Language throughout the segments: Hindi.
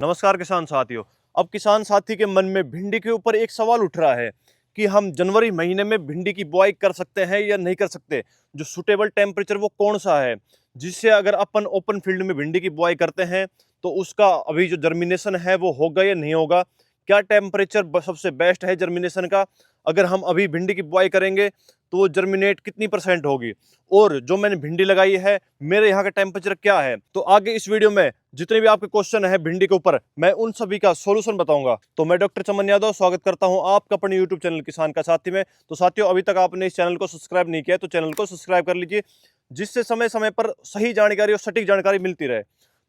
नमस्कार किसान साथियों। अब किसान साथी के मन में भिंडी के ऊपर एक सवाल उठ रहा है कि हम जनवरी महीने में भिंडी की बुआई कर सकते हैं या नहीं कर सकते। जो सुटेबल टेम्परेचर वो कौन सा है जिससे अगर अपन ओपन फील्ड में भिंडी की बुआई करते हैं तो उसका अभी जो जर्मिनेशन है वो होगा या नहीं होगा। क्या टेम्परेचर सबसे बेस्ट है जर्मिनेशन का। अगर हम अभी भिंडी की बुआई करेंगे तो वो जर्मिनेट कितनी परसेंट होगी, और जो मैंने भिंडी लगाई है मेरे यहाँ का टेम्परेचर क्या है। तो आगे इस वीडियो में जितने भी आपके क्वेश्चन है भिंडी के ऊपर मैं उन सभी का सॉल्यूशन बताऊंगा। तो मैं डॉक्टर चमन यादव स्वागत करता हूं आपका अपने यूट्यूब चैनल किसान का साथी में। तो साथियों, अभी तक आपने इस चैनल को सब्सक्राइब नहीं किया तो चैनल को सब्सक्राइब कर लीजिए, जिससे समय समय पर सही जानकारी और सटीक जानकारी मिलती रहे।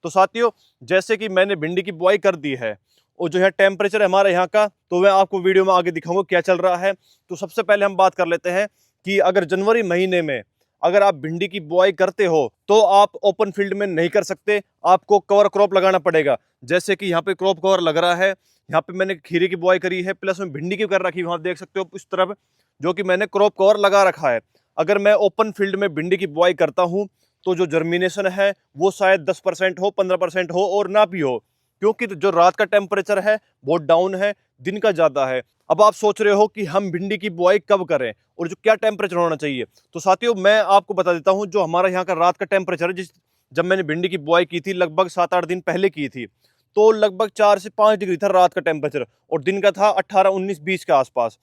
तो साथियों, जैसे कि मैंने भिंडी की बुआई कर दी है और जो है टेम्परेचर है हमारे यहाँ का, तो मैं आपको वीडियो में आगे दिखाऊंगा क्या चल रहा है। तो सबसे पहले हम बात कर लेते हैं कि अगर जनवरी महीने में अगर आप भिंडी की बुआई करते हो तो आप ओपन फील्ड में नहीं कर सकते, आपको कवर क्रॉप लगाना पड़ेगा। जैसे कि यहाँ पे क्रॉप कवर लग रहा है, यहाँ पे मैंने खीरे की बुआई करी है, प्लस में भिंडी की कर रखी है, वहां देख सकते हो इस तरफ जो कि मैंने क्रॉप कवर लगा रखा है। अगर मैं ओपन फील्ड में भिंडी की बुआई करता हूँ तो जो जर्मिनेशन है वो शायद 10% हो, 15% हो और ना भी हो, क्योंकि जो रात का टेम्परेचर है बहुत डाउन है, दिन का ज़्यादा है। अब आप सोच रहे हो कि हम भिंडी की बुआई कब करें और जो क्या टेम्परेचर होना चाहिए। तो साथियों, मैं आपको बता देता हूं जो हमारा यहाँ का रात का टेम्परेचर है, जब मैंने भिंडी की बुआई की थी लगभग 7-8 दिन पहले की थी, तो लगभग 4 से 5 डिग्री था रात का टेम्परेचर और दिन का था 18, 19, 20 के आसपास।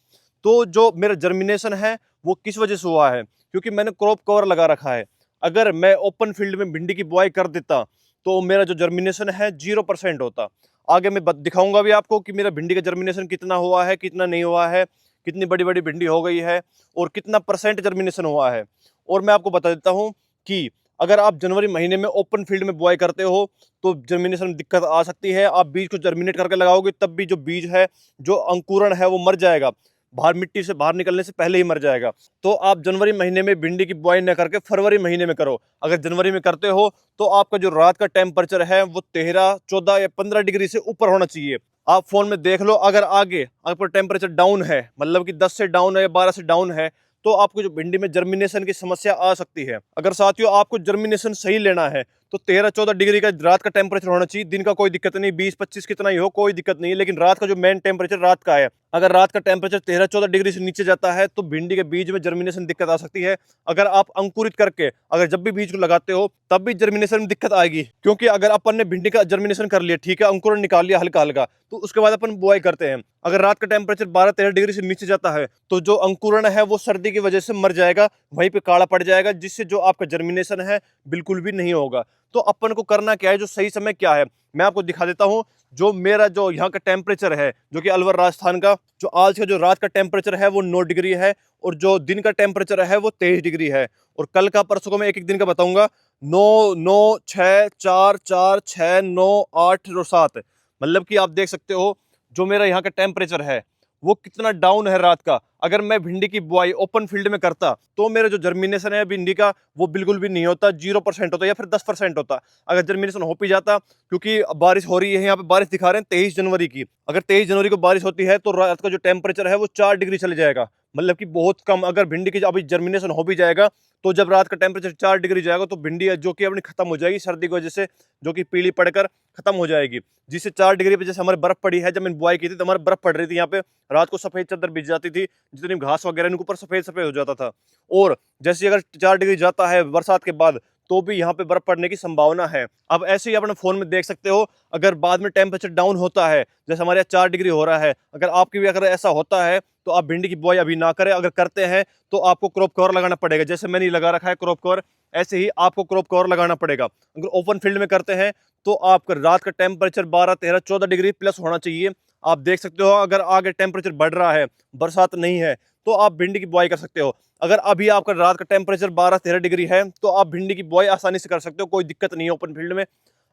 तो जो मेरा जर्मिनेशन है वो किस वजह से हुआ है, क्योंकि मैंने क्रॉप कवर लगा रखा है। अगर मैं ओपन फील्ड में भिंडी की बुआई कर देता तो मेरा जो जर्मिनेशन है 0% होता। आगे मैं दिखाऊंगा भी आपको कि मेरा भिंडी का जर्मिनेशन कितना हुआ है, कितना नहीं हुआ है, कितनी बड़ी बड़ी भिंडी हो गई है और कितना परसेंट जर्मिनेशन हुआ है। और मैं आपको बता देता हूं कि अगर आप जनवरी महीने में ओपन फील्ड में बुआई करते हो तो जर्मिनेशन में दिक्कत आ सकती है। आप बीज को जर्मिनेट करके लगाओगे तब भी जो बीज है, जो अंकुरण है वो मर जाएगा, बाहर मिट्टी से बाहर निकलने से पहले ही मर जाएगा। तो आप जनवरी महीने में भिंडी की बुआई न करके फरवरी महीने में करो। अगर जनवरी में करते हो तो आपका जो रात का टेम्परेचर है वो 13, 14 या 15 डिग्री से ऊपर होना चाहिए। आप फोन में देख लो, अगर आगे आपका टेम्परेचर डाउन है, मतलब कि 10 से डाउन है या 12 से डाउन है, तो आपको जो भिंडी में जर्मिनेशन की समस्या आ सकती है। अगर साथियों आपको जर्मिनेशन सही लेना है तो 13-14 डिग्री का रात का टेम्परेचर होना चाहिए। दिन का कोई दिक्कत नहीं, 20-25 कितना ही हो कोई दिक्कत नहीं है, लेकिन रात का जो मेन टेम्परेचर रात का है, अगर रात का टेम्परेचर 13-14 डिग्री से नीचे जाता है तो भिंडी के बीज में जर्मिनेशन दिक्कत आ सकती है। अगर आप अंकुरित करके अगर जब भी बीज को लगाते हो तब भी जर्मिनेशन में दिक्कत आएगी, क्योंकि अगर अपन ने भिंडी का जर्मिनेशन कर लिया, ठीक है, अंकुरण निकाल लिया हल्का हल्का, तो उसके बाद अपन बुआई करते हैं। अगर रात का टेम्परेचर 12-13 डिग्री से नीचे जाता है तो जो अंकुरण है वो सर्दी की वजह से मर जाएगा, वहीं पे काला पड़ जाएगा, जिससे जो आपका जर्मिनेशन है बिल्कुल भी नहीं होगा। तो अपन को करना क्या है, जो सही समय क्या है मैं आपको दिखा देता हूं। जो मेरा जो यहाँ का टेम्परेचर है, जो कि अलवर राजस्थान का, जो आज का जो रात का टेम्परेचर है वो 9 डिग्री है और जो दिन का टेम्परेचर है वो 23 डिग्री है। और कल का परसों को मैं एक एक दिन का बताऊंगा। 9, 9, 6, 4, 4, 6, 9, 8 और 7, मतलब कि आप देख सकते हो जो मेरा यहाँ का टेम्परेचर है वो कितना डाउन है रात का। अगर मैं भिंडी की बुआई ओपन फील्ड में करता तो मेरा जो जर्मिनेशन है भिंडी का वो बिल्कुल भी नहीं होता, 0% होता या फिर 10% होता। अगर जर्मिनेशन हो भी जाता, क्योंकि बारिश हो रही है, यहाँ पे बारिश दिखा रहे हैं 23 जनवरी की, अगर 23 जनवरी को बारिश होती है तो रात का जो टेम्परेचर है वो 4 डिग्री चले जाएगा, मतलब कि बहुत कम। अगर भिंडी की अभी जर्मिनेशन हो भी जाएगा तो जब रात का टेम्परेचर 4 डिग्री जाएगा तो भिंडी जो कि अपनी खत्म हो जाएगी सर्दी की वजह से, जो कि पीली पड़कर खत्म हो जाएगी। जिससे 4 डिग्री पे जैसे हमारी बर्फ पड़ी है, जब मैंने बुआई की थी तो हमारी बर्फ पड़ रही थी, यहाँ पे रात को सफेद चादर बिछ जाती थी, जितनी घास वगैरह इनके ऊपर सफेद सफेद हो जाता था। और जैसे अगर 4 डिग्री जाता है बरसात के बाद तो भी यहाँ पे बर्फ पड़ने की संभावना है। अब ऐसे ही अपने फोन में देख सकते हो, अगर बाद में टेम्परेचर डाउन होता है, जैसे हमारे यहाँ 4 डिग्री हो रहा है, अगर आपकी भी अगर ऐसा होता है तो आप भिंडी की बुआई अभी ना करें। अगर करते हैं तो आपको क्रॉप कवर लगाना पड़ेगा, जैसे मैंने लगा रखा है क्रॉप कवर, ऐसे ही आपको क्रॉप कवर लगाना पड़ेगा। अगर ओपन फील्ड में करते हैं तो आपका रात का टेम्परेचर 12, 13, 14 डिग्री प्लस होना चाहिए। आप देख सकते हो अगर आगे टेम्परेचर बढ़ रहा है, बरसात नहीं है, तो आप भिंडी की बुआई कर सकते हो। अगर अभी आपका रात का टेम्परेचर 12-13 डिग्री है तो आप भिंडी की बुआई आसानी से कर सकते हो, कोई दिक्कत नहीं है ओपन फील्ड में।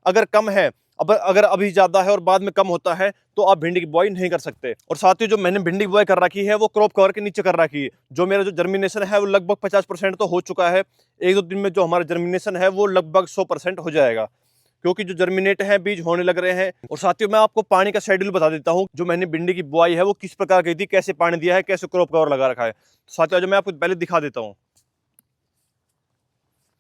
अगर कम है, अब अगर अभी ज्यादा है और बाद में कम होता है तो आप भिंडी की बुआई नहीं कर सकते। और साथ ही जो मैंने भिंडी की बुआई कर रखी है वो क्रॉप कवर के नीचे कर रखी है। जो मेरा जो जर्मिनेशन है वो लगभग 50% तो हो चुका है। 1-2 दिन में जो हमारा जर्मिनेशन है वो लगभग 100% हो जाएगा, क्योंकि जो जर्मिनेट है बीज होने लग रहे हैं। और साथियों, मैं आपको पानी का शेड्यूल बता देता हूं, जो मैंने भिंडी की बुआई है वो किस प्रकार की थी, कैसे पानी दिया है, कैसे क्रॉप कवर लगा रखा है। तो साथियों, जो मैं आपको पहले दिखा देता हूं।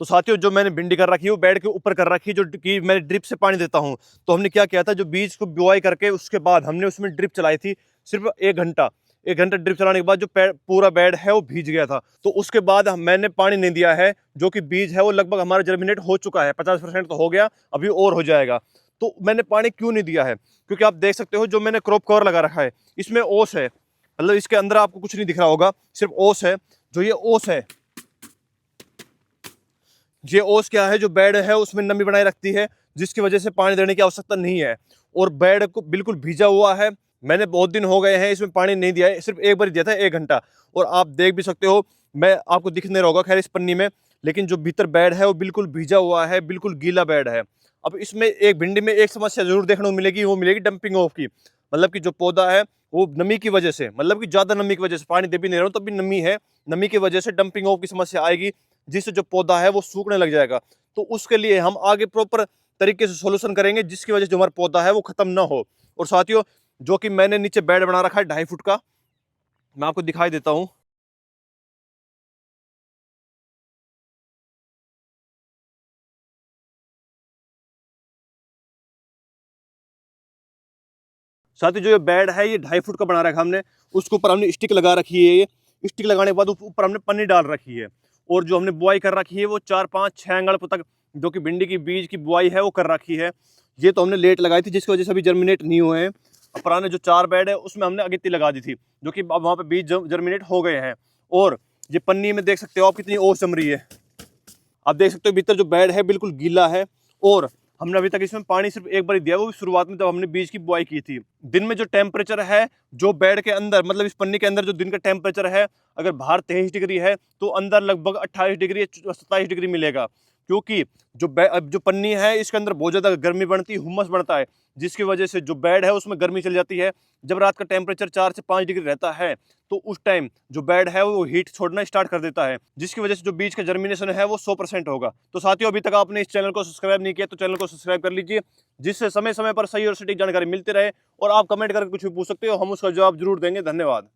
तो साथियों जो मैंने भिंडी कर रखी है वो बेड के ऊपर कर रखी है, जो कि मैंने ड्रिप से पानी देता हूँ। तो हमने क्या किया था, जो बीज को बुआई करके उसके बाद हमने उसमें ड्रिप चलाई थी सिर्फ 1 घंटा ड्रिप चलाने के बाद जो पूरा बेड है वो भीज गया था। तो उसके बाद मैंने पानी नहीं दिया है, जो कि बीज है वो लगभग हमारा जर्मिनेट हो चुका है, 50% तो हो गया, अभी और हो जाएगा। तो मैंने पानी क्यों नहीं दिया है, क्योंकि आप देख सकते हो जो मैंने क्रॉप कवर लगा रखा है इसमें ओस है, मतलब इसके अंदर आपको कुछ नहीं दिख रहा होगा, सिर्फ ओस है। जो ये ओस है, ये ओस क्या है, जो बेड है उसमें नमी बनाए रखती है, जिसकी वजह से पानी देने की आवश्यकता नहीं है। और बेड को बिल्कुल भीजा हुआ है, मैंने बहुत दिन हो गए हैं इसमें पानी नहीं दिया है, सिर्फ एक बार दिया था 1 घंटा। और आप देख भी सकते हो, मैं आपको दिख नहीं रहा होगा खैर इस पन्नी में, लेकिन जो भीतर बेड है वो बिल्कुल भीजा हुआ है, बिल्कुल गीला बेड है। अब इसमें एक भिंडी में एक समस्या जरूर देखने को मिलेगी, वो मिलेगी डंपिंग ऑफ की, मतलब कि जो पौधा है वो नमी की वजह से, मतलब कि ज्यादा नमी की वजह से, पानी दे भी नहीं रहा हूँ तब भी नमी है, नमी की वजह से डंपिंग ऑफ की समस्या आएगी, जिससे जो पौधा है वो सूखने लग जाएगा। तो उसके लिए हम आगे प्रॉपर तरीके से सोल्यूशन करेंगे, जिसकी वजह से जो हमारा पौधा है वो खत्म ना हो। और साथियों जो कि मैंने नीचे बेड बना रखा है 2.5 फुट का, मैं आपको दिखाई देता हूं। साथियों जो ये बेड है ये 2.5 फुट का बना रखा है हमने, उसके ऊपर हमने स्टिक लगा रखी है, ये स्टिक लगाने के बाद ऊपर हमने पन्नी डाल रखी है। और जो हमने बुआई कर रखी है वो 4-5-6 एंगल तक जो कि भिंडी की बीज की बुआई है वो कर रखी है। ये तो हमने लेट लगाई थी, जिसकी वजह से अभी जर्मिनेट नहीं हुए हैं। पुराने जो 4 बेड है उसमें हमने अगेती लगा दी थी, जो कि अब वहाँ पे बीज जर्मिनेट हो गए हैं। और ये पन्नी में देख सकते हो आप कितनी ओस जम रही है, आप देख सकते हो भीतर जो बेड है बिल्कुल गीला है। और हमने अभी तक इसमें पानी सिर्फ एक बार ही दिया, वो भी शुरुआत में जब हमने बीज की बुआई की थी। दिन में जो टेम्परेचर है जो बेड के अंदर, मतलब इस पन्नी के अंदर जो दिन का टेम्परेचर है, अगर बाहर 23 डिग्री है तो अंदर लगभग 28 डिग्री या 27 डिग्री मिलेगा, क्योंकि जो पन्नी है इसके अंदर बहुत ज़्यादा गर्मी बढ़ती है, हुमस बढ़ता है, जिसकी वजह से जो बेड है उसमें गर्मी चली जाती है। जब रात का टेम्परेचर 4 से 5 डिग्री रहता है तो उस टाइम जो बेड है वो हीट छोड़ना स्टार्ट कर देता है, जिसकी वजह से जो बीज का जर्मिनेशन है वो 100% होगा। तो साथियों अभी तक आपने इस चैनल को सब्सक्राइब नहीं किया तो चैनल को सब्सक्राइब कर लीजिए, जिससे समय समय पर सही और सटीक जानकारी मिलती रहे। और आप कमेंट करके कुछ भी पूछ सकते हो, हम उसका जवाब जरूर देंगे। धन्यवाद।